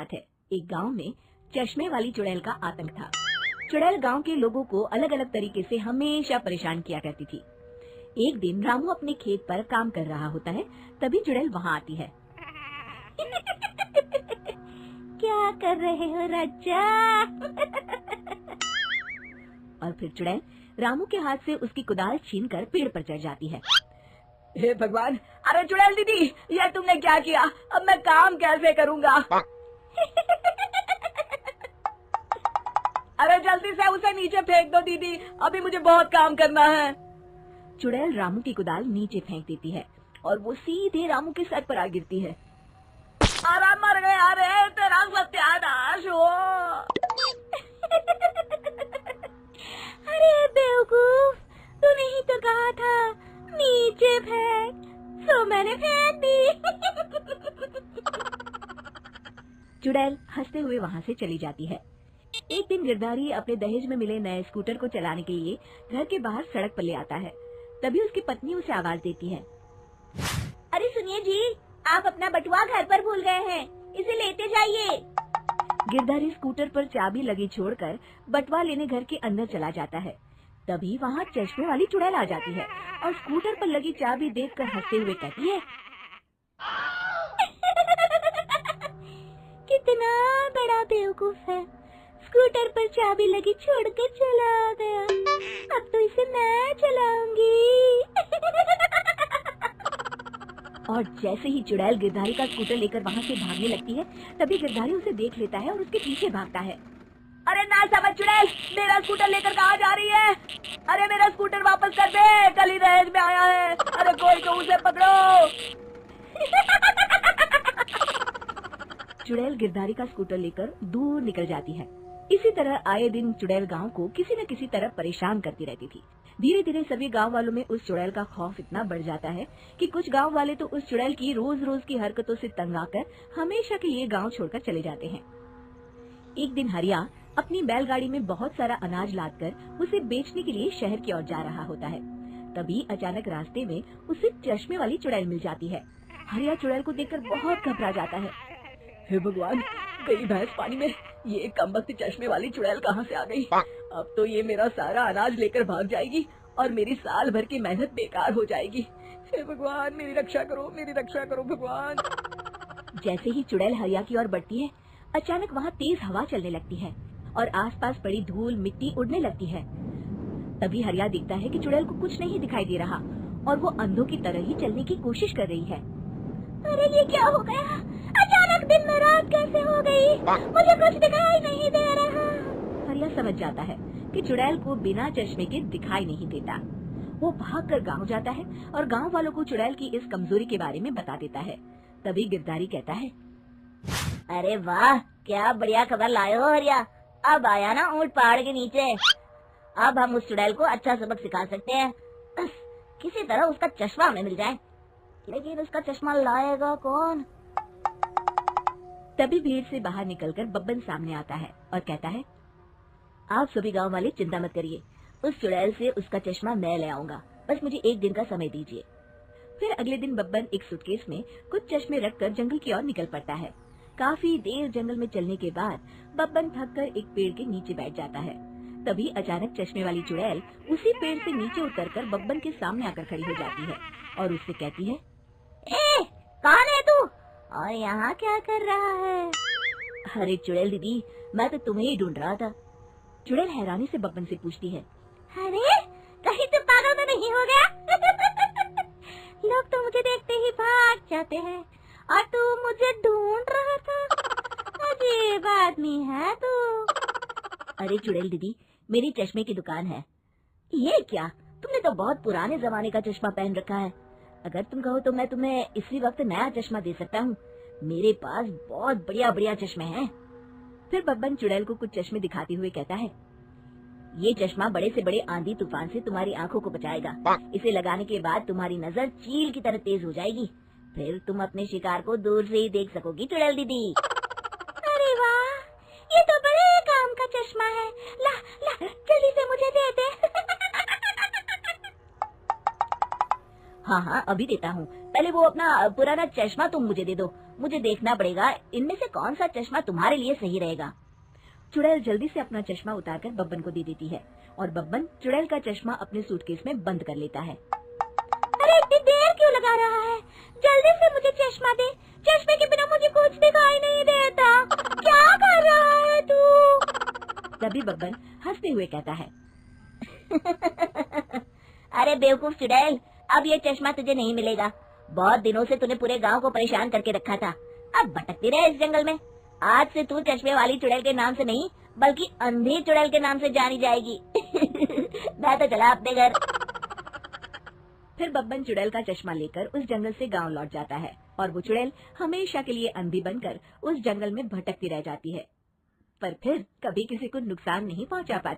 बात है। एक गांव में चश्मे वाली चुड़ैल का आतंक था। चुड़ैल गांव के लोगों को अलग अलग तरीके से हमेशा परेशान किया करती थी। एक दिन रामू अपने खेत पर काम कर रहा होता है, तभी चुड़ैल वहाँ आती है। क्या कर रहे हो राजा? और फिर चुड़ैल रामू के हाथ से उसकी कुदाल छीनकर पेड़ पर चढ़ जाती है। हे भगवान, अरे चुड़ैल दीदी, ये तुमने क्या किया? अब मैं काम कैसे करूँगा? अरे जल्दी से उसे नीचे फेंक दो दीदी, अभी मुझे बहुत काम करना है। चुड़ैल रामू की कुदाल नीचे फेंक देती है और वो सीधे रामू के सर पर आ गिरती है। अरे मर गया रे, तेरा सत्यानाश हो। अरे बेवकूफ, तूने ही तो कहा था नीचे फेंक, सो मैंने फेंक दी। चुड़ैल हंसते हुए वहाँ से चली जाती है। एक दिन गिरधारी अपने दहेज में मिले नए स्कूटर को चलाने के लिए घर के बाहर सड़क पर ले आता है। तभी उसकी पत्नी उसे आवाज देती है। अरे सुनिए जी, आप अपना बटुआ घर पर भूल गए हैं, इसे लेते जाइए। गिरधारी स्कूटर पर चाबी लगी छोड़कर बटुआ लेने घर के अंदर चला जाता है। तभी वहाँ चश्मे वाली चुड़ैल आ जाती है और स्कूटर पर लगी चाबी देखकर हंसते हुए कहती है, कितना बड़ा बेवकूफ है, स्कूटर पर चाबी लगी छोड़कर चला गया। अब तो इसे मैं चलाऊंगी। और जैसे ही चुड़ैल गिरधारी का स्कूटर लेकर वहाँ से भागने लगती है, तभी गिरधारी उसे देख लेता है और उसके पीछे भागता है। अरे ना समझ चुड़ैल, मेरा स्कूटर लेकर कहाँ जा रही है? अरे मेरा स्कूटर वापस कर दे, कल ही दहेज में आया है। अरे कोई तो उसे पकड़ो। चुड़ैल गिरधारी का स्कूटर लेकर दूर निकल जाती है। इसी तरह आए दिन चुड़ैल गांव को किसी न किसी तरह परेशान करती रहती थी। धीरे धीरे सभी गांव वालों में उस चुड़ैल का खौफ इतना बढ़ जाता है कि कुछ गांव वाले तो उस चुड़ैल की रोज रोज की हरकतों से तंग आकर हमेशा के लिए गांव छोड़कर चले जाते हैं। एक दिन हरिया अपनी बैलगाड़ी में बहुत सारा अनाज लादकर उसे बेचने के लिए शहर की ओर जा रहा होता है। तभी अचानक रास्ते में उसे चश्मे वाली चुड़ैल मिल जाती है। हरिया चुड़ैल को देखकर बहुत घबरा जाता है। हे भगवान, गई भैंस पानी में, ये कमबख्त चश्मे वाली चुड़ैल कहाँ से आ गई? अब तो ये मेरा सारा अनाज लेकर भाग जाएगी और मेरी साल भर की मेहनत बेकार हो जाएगी। हे भगवान, मेरी रक्षा करो भगवान। जैसे ही चुड़ैल हरिया की ओर बढ़ती है, अचानक वहाँ तेज हवा चलने लगती है और आसपास पड़ी धूल मिट्टी उड़ने लगती है। तभी हरिया देखता है कि चुड़ैल को कुछ नहीं दिखाई दे रहा और वो अंधों की तरह ही चलने की कोशिश कर रही है। अरे ये क्या हो गया? अचानक दिन में रात कैसे हो गई? मुझे कुछ दिखाई नहीं दे रहा। हरिया समझ जाता है कि चुड़ैल को बिना चश्मे के दिखाई नहीं देता। वो भागकर गांव जाता है और गांव वालों को चुड़ैल की इस कमजोरी के बारे में बता देता है। तभी गिरधारी कहता है, अरे वाह, क्या बढ़िया खबर लाए हो हरिया। अब आया ना ऊंट पहाड़ के नीचे। अब हम उस चुड़ैल को अच्छा सबक सिखा सकते हैं। किसी तरह उसका चश्मा हमें मिल जाए, लेकिन उसका चश्मा लाएगा कौन? तभी भीड़ से बाहर निकलकर बब्बन सामने आता है और कहता है, आप सभी गांव वाले चिंता मत करिए, उस चुड़ैल से उसका चश्मा मैं ले आऊंगा, बस मुझे एक दिन का समय दीजिए। फिर अगले दिन बब्बन एक सूटकेस में कुछ चश्मे रखकर जंगल की ओर निकल पड़ता है। काफी देर जंगल में चलने के बाद बब्बन थककर एक पेड़ के नीचे बैठ जाता है। तभी अचानक चश्मे वाली चुड़ैल उसी पेड़ से नीचे उतरकर बब्बन के सामने आकर खड़ी हो जाती है और उससे कहती है, ए, कौन है तू और यहाँ क्या कर रहा है? अरे चुड़ैल दीदी, मैं तो तुम्हें ही ढूंढ रहा था। चुड़ैल हैरानी से बब्बन से पूछती है, अरे कहीं तुम पागल तो नहीं हो गया? लोग तो मुझे देखते ही भाग जाते हैं और तू मुझे ढूंढ रहा था। अजीब आदमी है तू। अरे चुड़ैल दीदी, मेरी चश्मे की दुकान है। ये क्या, तुमने तो बहुत पुराने जमाने का चश्मा पहन रखा है। अगर तुम कहो तो मैं तुम्हें इसी वक्त नया चश्मा दे सकता हूँ। मेरे पास बहुत बढ़िया बढ़िया चश्मे हैं। फिर बब्बन चुड़ैल को कुछ चश्मे दिखाते हुए कहता है, ये चश्मा बड़े से बड़े आंधी तूफान से तुम्हारी आंखों को बचाएगा। इसे लगाने के बाद तुम्हारी नजर चील की तरह तेज हो जाएगी। फिर तुम अपने शिकार को दूर से ही देख सकोगी चुड़ैल दीदी। अरे वाह, ये तो बड़े काम का चश्मा है। ला ला, जल्दी से मुझे दे दे। हाँ हाँ, अभी देता हूँ। पहले वो अपना पुराना चश्मा तुम मुझे दे दो, मुझे देखना पड़ेगा इनमें से कौन सा चश्मा तुम्हारे लिए सही रहेगा। चुड़ैल जल्दी से अपना चश्मा उतारकर बब्बन को दे देती है और बब्बन चुड़ैल का चश्मा अपने सूटकेस में बंद कर लेता है। अरे इतनी देर क्यों लगा रहा है? जल्दी से मुझे चश्मा दे। चश्मे के बिना मुझे कुछ दिखाई नहीं देता। क्या कर रहा है तू? तभी बब्बन हंसते हुए कहता है, अरे बेवकूफ चुड़ैल, अब ये चश्मा तुझे नहीं मिलेगा। बहुत दिनों से तूने पूरे गांव को परेशान करके रखा था। अब भटकती रहे इस जंगल में। आज से तू चश्मे वाली चुड़ैल के नाम से नहीं बल्कि अंधी चुड़ैल के नाम से जानी जाएगी। मैं तो चला अपने घर। फिर बब्बन चुड़ैल का चश्मा लेकर उस जंगल से गांव लौट जाता है और वो चुड़ैल हमेशा के लिए अंधी बनकर उस जंगल में भटकती रह जाती है, पर फिर कभी किसी को नुकसान नहीं पहुंचा पाती।